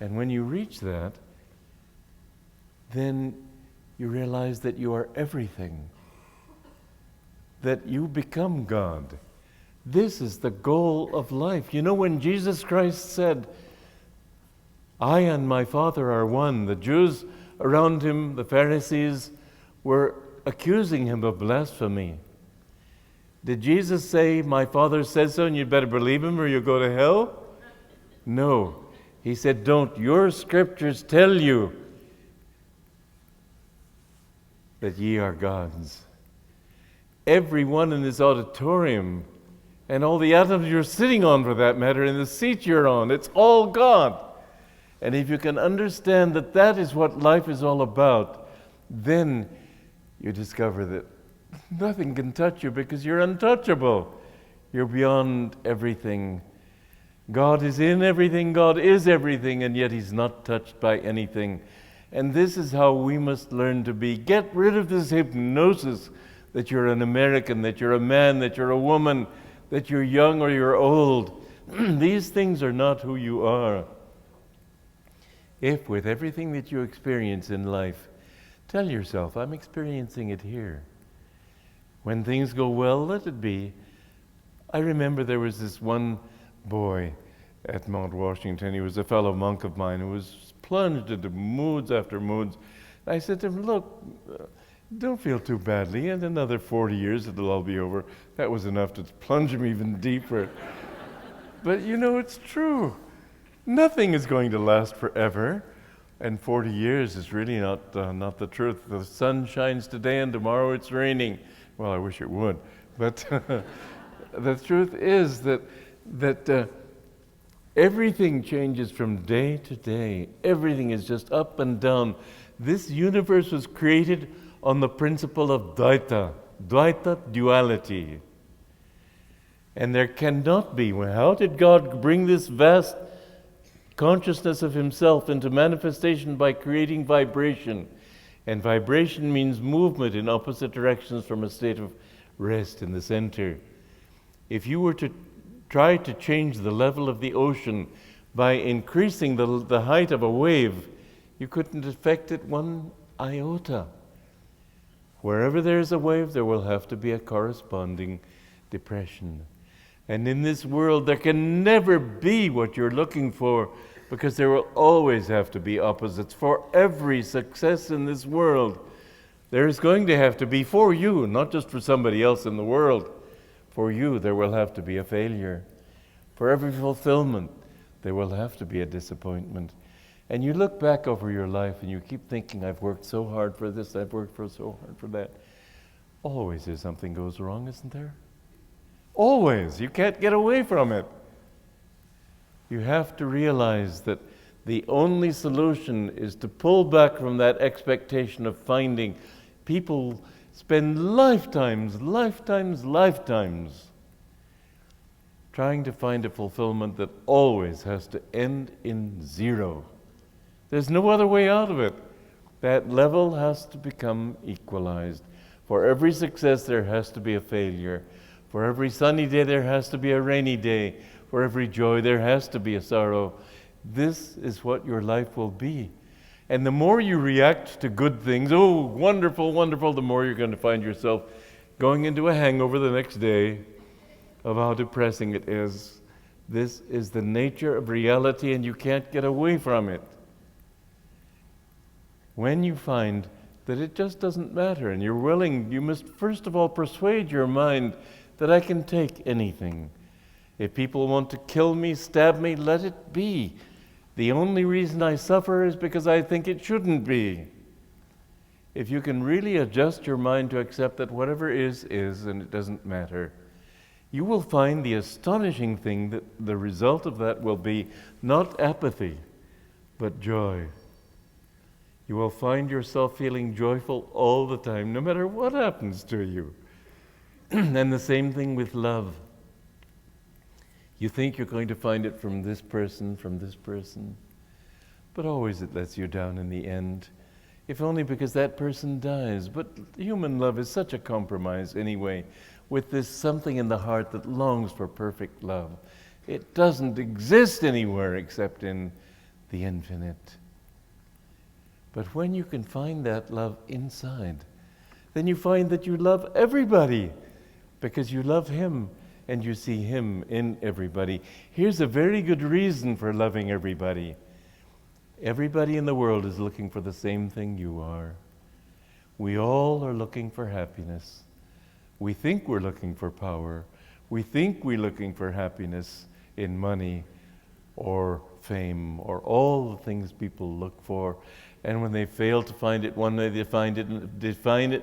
And when you reach that, then you realize that you are everything, that you become God. This is the goal of life. You know, when Jesus Christ said, I and my Father are one, the Jews around him, the Pharisees, were accusing him of blasphemy. Did Jesus say, my Father said so and you'd better believe him or you'll go to hell? No. He said, don't. Your scriptures tell you that ye are gods. Everyone in this auditorium and all the atoms you're sitting on, for that matter, and the seat you're on, it's all God. And if you can understand that that is what life is all about, then you discover that nothing can touch you because you're untouchable. You're beyond everything. God is in everything, God is everything, and yet He's not touched by anything. And this is how we must learn to be. Get rid of this hypnosis that you're an American, that you're a man, that you're a woman, that you're young or you're old. These things are not who you are. If with everything that you experience in life, tell yourself, I'm experiencing it here. When things go well, let it be. I remember there was this one boy at Mount Washington. He was a fellow monk of mine who was plunged into moods after moods. I said to him, look, don't feel too badly. In another 40 years, it'll all be over. That was enough to plunge him even deeper. But you know, it's true. Nothing is going to last forever. And 40 years is really not the truth. The sun shines today and tomorrow it's raining. Well, I wish it would. But the truth is that everything changes from day to day. Everything is just up and down. This universe was created on the principle of Dvaita, duality. And there cannot be. How did God bring this vast consciousness of Himself into manifestation? By creating vibration. And vibration means movement in opposite directions from a state of rest in the center. If you were to try to change the level of the ocean by increasing the height of a wave, you couldn't affect it one iota. Wherever there's a wave, there will have to be a corresponding depression. And in this world, there can never be what you're looking for, because there will always have to be opposites. For every success in this world, there is going to have to be, for you, not just for somebody else in the world, for you, there will have to be a failure. For every fulfillment, there will have to be a disappointment. And you look back over your life and you keep thinking, I've worked so hard for this, I've worked so hard for that. Always there's something goes wrong, isn't there? Always. You can't get away from it. You have to realize that the only solution is to pull back from that expectation of finding. People spend lifetimes trying to find a fulfillment that always has to end in zero. There's no other way out of it. That level has to become equalized. For every success, there has to be a failure. For every sunny day, there has to be a rainy day. For every joy, there has to be a sorrow. This is what your life will be. And the more you react to good things, oh, wonderful, wonderful, the more you're going to find yourself going into a hangover the next day of how depressing it is. This is the nature of reality, and you can't get away from it. When you find that it just doesn't matter, and you're willing, you must first of all persuade your mind that I can take anything. If people want to kill me, stab me, let it be. The only reason I suffer is because I think it shouldn't be. If you can really adjust your mind to accept that whatever is, and it doesn't matter, you will find the astonishing thing that the result of that will be not apathy, but joy. You will find yourself feeling joyful all the time, no matter what happens to you. And the same thing with love. You think you're going to find it from this person, but always it lets you down in the end, if only because that person dies. But human love is such a compromise anyway, with this something in the heart that longs for perfect love. It doesn't exist anywhere except in the infinite. But when you can find that love inside, then you find that you love everybody, because you love Him and you see Him in everybody. Here's a very good reason for loving everybody. Everybody in the world is looking for the same thing you are. We all are looking for happiness. We think we're looking for power. We think we're looking for happiness in money or fame or all the things people look for. And when they fail to find it one way, they find it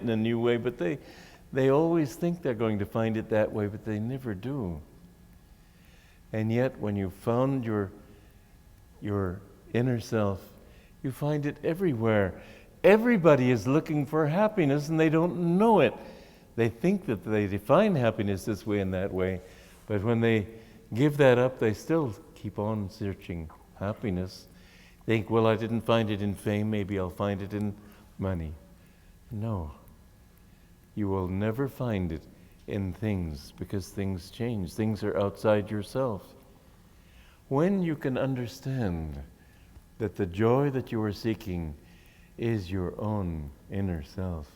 in a new way, but they always think they're going to find it that way, but they never do. And yet, when you found your inner self, you find it everywhere. Everybody is looking for happiness, and they don't know it. They think that they define happiness this way and that way, but when they give that up, they still keep on searching happiness. Think, well, I didn't find it in fame, maybe I'll find it in money. No. You will never find it in things, because things change. Things are outside yourself. When you can understand that the joy that you are seeking is your own inner self,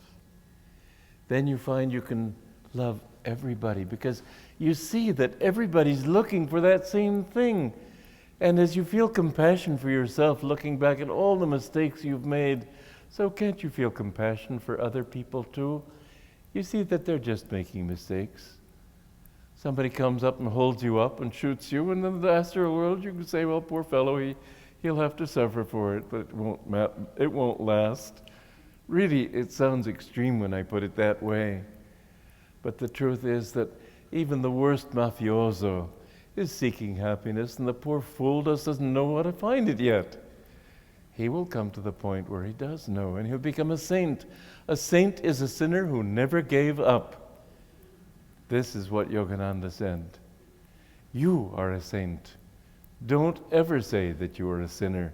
then you find you can love everybody, because you see that everybody's looking for that same thing. And as you feel compassion for yourself, looking back at all the mistakes you've made, so can't you feel compassion for other people too? You see that they're just making mistakes. Somebody comes up and holds you up and shoots you, and then after a while you can say, well, poor fellow, he'll have to suffer for it, but it won't last. Really, it sounds extreme when I put it that way. But the truth is that even the worst mafioso is seeking happiness, and the poor fool doesn't know how to find it yet. He will come to the point where he does know, and he'll become a saint. A saint is a sinner who never gave up. This is what Yogananda said. You are a saint. Don't ever say that you are a sinner.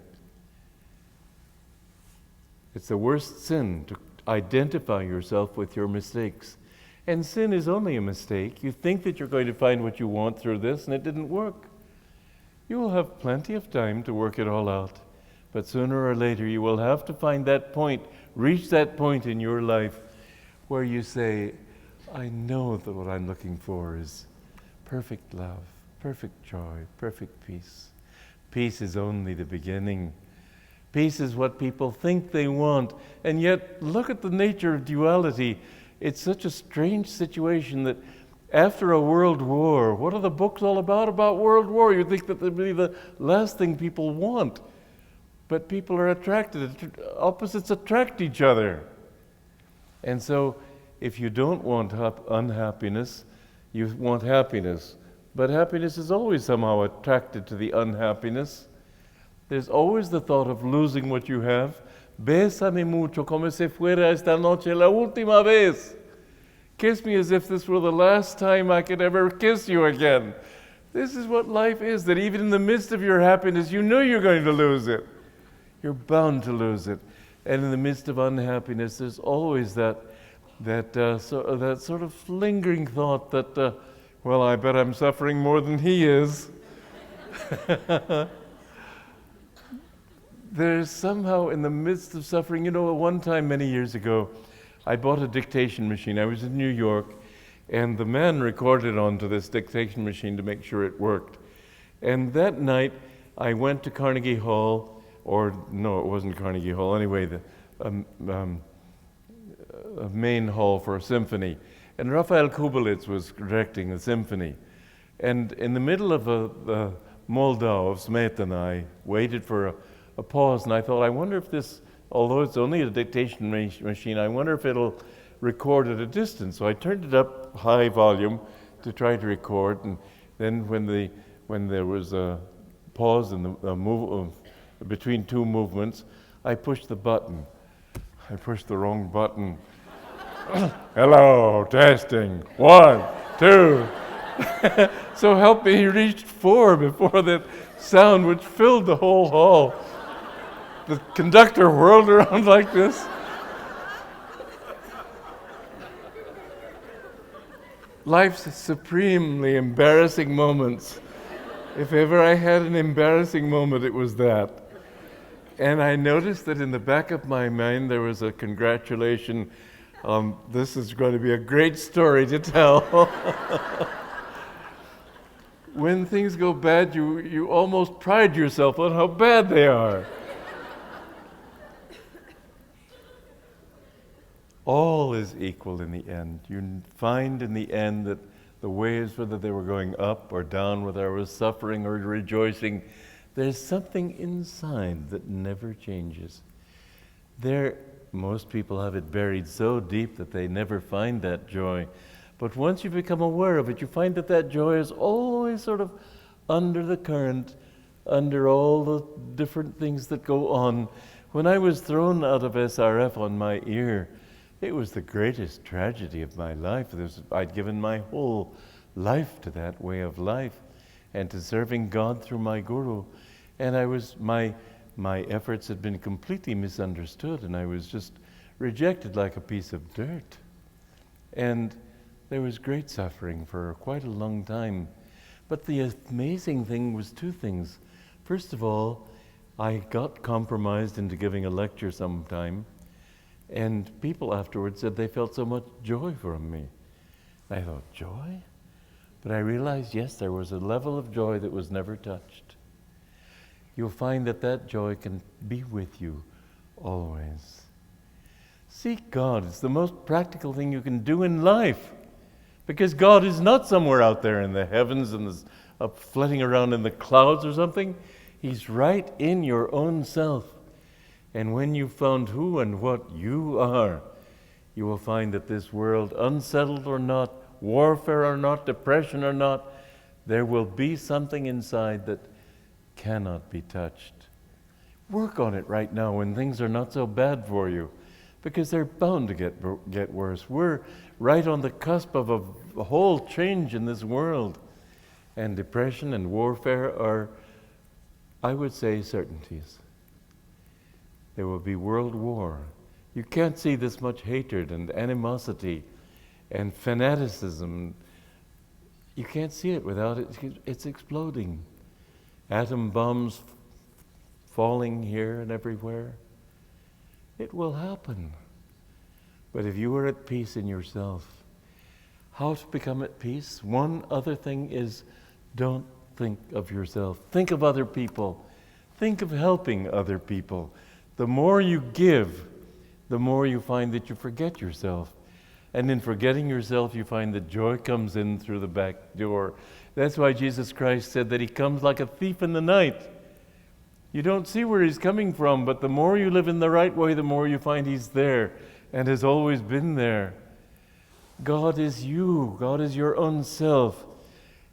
It's the worst sin to identify yourself with your mistakes. And sin is only a mistake. You think that you're going to find what you want through this, and it didn't work. You will have plenty of time to work it all out. But sooner or later, you will have to find that point, reach that point in your life where you say, I know that what I'm looking for is perfect love, perfect joy, perfect peace. Peace is only the beginning. Peace is what people think they want. And yet, look at the nature of duality. It's such a strange situation that after a world war, what are the books all about world war? You think that would be the last thing people want. But people are attracted. Opposites attract each other. And so, if you don't want unhappiness, you want happiness. But happiness is always somehow attracted to the unhappiness. There's always the thought of losing what you have. Bésame mucho como si fuera esta noche la última vez. Kiss me as if this were the last time I could ever kiss you again. This is what life is, that even in the midst of your happiness, you know you're going to lose it. You're bound to lose it. And in the midst of unhappiness, there's always that sort of lingering thought that, well, I bet I'm suffering more than he is. There's somehow in the midst of suffering, at one time many years ago, I bought a dictation machine. I was in New York, and the man recorded onto this dictation machine to make sure it worked. And that night, I went to Carnegie Hall, or no, it wasn't Carnegie Hall, anyway, the main hall for a symphony. And Raphael Kubelitz was directing the symphony. And in the middle of the Moldau of Smetana, I waited for a pause, and I thought, I wonder if this, although it's only a dictation machine, I wonder if it'll record at a distance. So I turned it up high volume to try to record, and then when there was a pause in the move between two movements, I pushed the button. I pushed the wrong button. Hello, testing. 1, 2. So help me, he reached 4 before that sound which filled the whole hall. The conductor whirled around like this. Life's supremely embarrassing moments. If ever I had an embarrassing moment, it was that. And I noticed that in the back of my mind there was a congratulation. This is going to be a great story to tell. When things go bad, you almost pride yourself on how bad they are. All is equal in the end. You find in the end that the waves, whether they were going up or down, whether I was suffering or rejoicing, there's something inside that never changes. Most people have it buried so deep that they never find that joy. But once you become aware of it, you find that that joy is always sort of under the current, under all the different things that go on. When I was thrown out of SRF on my ear, it was the greatest tragedy of my life. I'd given my whole life to that way of life and to serving God through my guru. And my efforts had been completely misunderstood, and I was just rejected like a piece of dirt. And there was great suffering for quite a long time. But the amazing thing was two things. First of all, I got compromised into giving a lecture sometime, and people afterwards said they felt so much joy from me. I thought, joy? But I realized, yes, there was a level of joy that was never touched. You'll find that that joy can be with you always. Seek God. It's the most practical thing you can do in life, because God is not somewhere out there in the heavens and up flitting around in the clouds or something. He's right in your own self. And when you've found who and what you are, you will find that this world, unsettled or not, warfare or not, depression or not, there will be something inside that cannot be touched. Work on it right now when things are not so bad for you, because they're bound to get worse. We're right on the cusp of a whole change in this world. And depression and warfare are, I would say, certainties. There will be world war. You can't see this much hatred and animosity and fanaticism. You can't see it without it. It's exploding. Atom bombs falling here and everywhere. It will happen. But if you are at peace in yourself, how to become at peace? One other thing is, don't think of yourself. Think of other people. Think of helping other people. The more you give, the more you find that you forget yourself. And in forgetting yourself, you find that joy comes in through the back door. That's why Jesus Christ said that he comes like a thief in the night. You don't see where he's coming from, but the more you live in the right way, the more you find he's there and has always been there. God is you. God is your own self.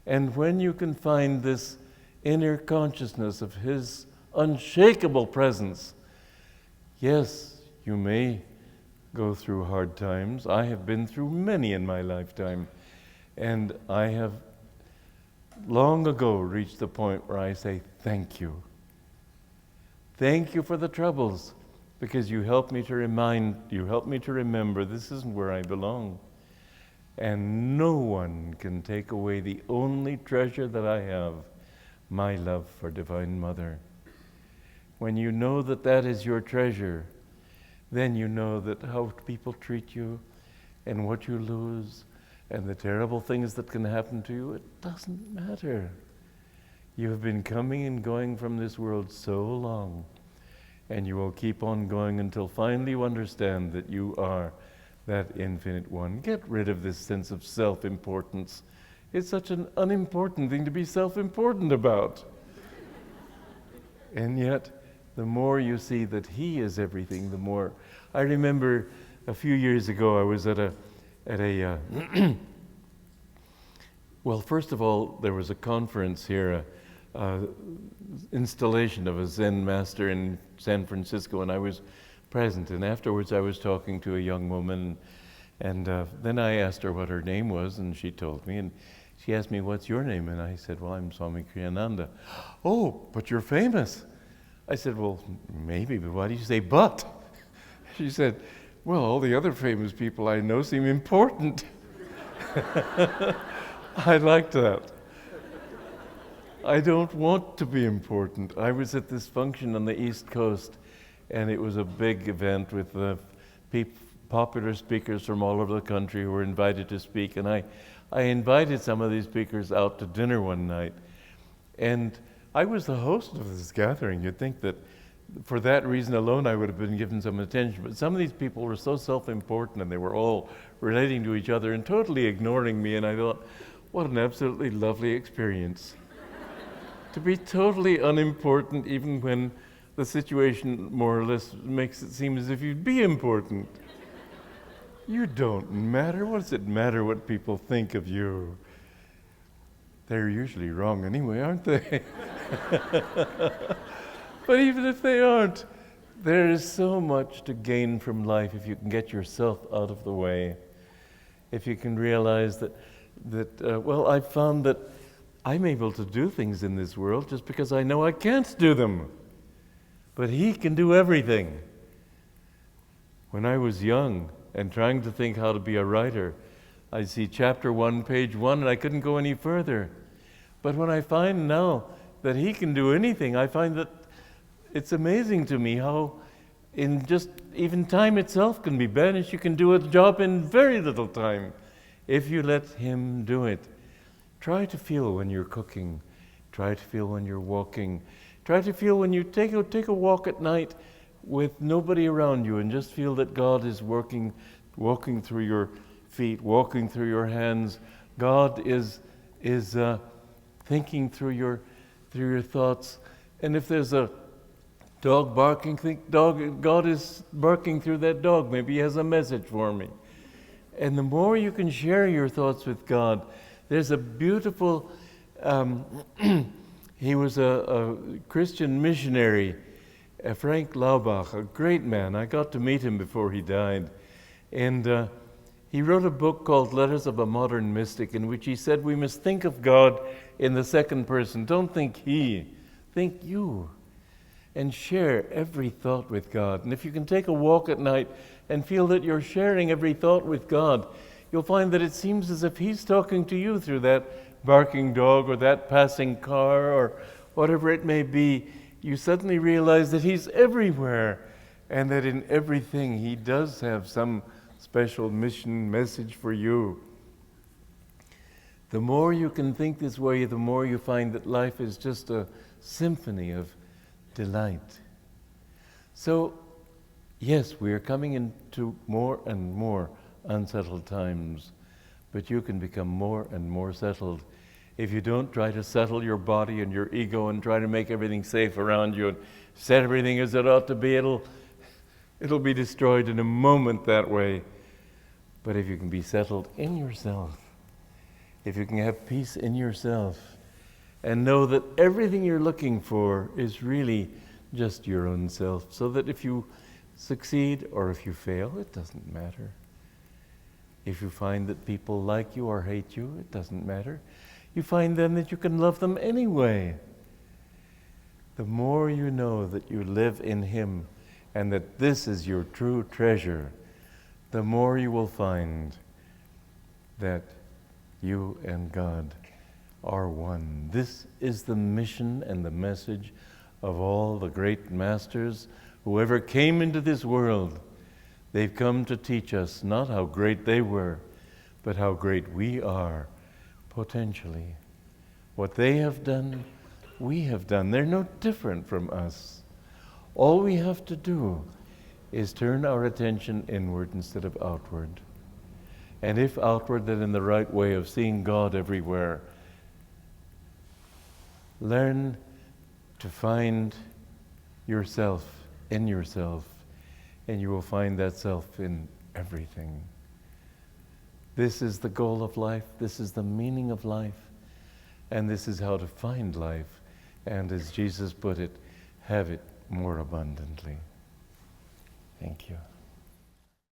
And when you can find this inner consciousness of his unshakable presence, yes, you may go through hard times. I have been through many in my lifetime. And I have long ago reached the point where I say, thank you. Thank you for the troubles, because you helped me to remember this isn't where I belong. And no one can take away the only treasure that I have, my love for Divine Mother. When you know that that is your treasure, then you know that how people treat you and what you lose and the terrible things that can happen to you, it doesn't matter. You have been coming and going from this world so long, and you will keep on going until finally you understand that you are that infinite one. Get rid of this sense of self-importance. It's such an unimportant thing to be self-important about. And yet, the more you see that he is everything, the more. I remember a few years ago I was at a Well, first of all, there was a conference here, installation of a Zen master in San Francisco, and I was present. And afterwards, I was talking to a young woman, and then I asked her what her name was, and she told me. And she asked me, "What's your name?" And I said, "Well, I'm Swami Kriyananda." "Oh, but you're famous." I said, "Well, maybe, but why do you say 'but'?" She said, "Well, all the other famous people I know seem important." I liked that. I don't want to be important. I was at this function on the East Coast, and it was a big event with popular speakers from all over the country who were invited to speak. And I invited some of these speakers out to dinner one night. And I was the host of this gathering. You'd think that for that reason alone I would have been given some attention. But some of these people were so self-important, and they were all relating to each other and totally ignoring me. And I thought, what an absolutely lovely experience. To be totally unimportant even when the situation more or less makes it seem as if you'd be important. You don't matter. What does it matter what people think of you? They're usually wrong anyway, aren't they? But even if they aren't, there is so much to gain from life if you can get yourself out of the way. If you can realize that well, I've found that I'm able to do things in this world just because I know I can't do them. But He can do everything. When I was young and trying to think how to be a writer, I'd see chapter 1, page 1, and I couldn't go any further. But when I find now that He can do anything, I find that it's amazing to me how in just even time itself can be banished. You can do a job in very little time if you let Him do it. Try to feel when you're cooking. Try to feel when you're walking. Try to feel when you take a walk at night with nobody around you, and just feel that God is walking through your feet, walking through your hands. God is thinking through your thoughts. And if there's a dog barking, think God is barking through that dog. Maybe He has a message for me. And the more you can share your thoughts with God, there's a beautiful, he was a Christian missionary, Frank Laubach, a great man. I got to meet him before he died. And he wrote a book called Letters of a Modern Mystic, in which he said we must think of God in the second person. Don't think He, think you. And share every thought with God. And if you can take a walk at night and feel that you're sharing every thought with God, you'll find that it seems as if He's talking to you through that barking dog or that passing car or whatever it may be. You suddenly realize that He's everywhere, and that in everything He does have some special mission message for you. The more you can think this way, the more you find that life is just a symphony of delight. So, yes, we are coming into more and more unsettled times, but you can become more and more settled if you don't try to settle your body and your ego and try to make everything safe around you and set everything as it ought to be. It'll be destroyed in a moment that way. But if you can be settled in yourself, if you can have peace in yourself, and know that everything you're looking for is really just your own self, so that if you succeed or if you fail, it doesn't matter. If you find that people like you or hate you, it doesn't matter. You find then that you can love them anyway. The more you know that you live in Him and that this is your true treasure, the more you will find that you and God are one. This is the mission and the message of all the great masters who ever came into this world. They've come to teach us not how great they were, but how great we are, potentially. What they have done, we have done. They're no different from us. All we have to do is turn our attention inward instead of outward. And if outward, then in the right way of seeing God everywhere. Learn to find yourself in yourself, and you will find that self in everything. This is the goal of life. This is the meaning of life. And this is how to find life. And as Jesus put it, have it more abundantly. Thank you.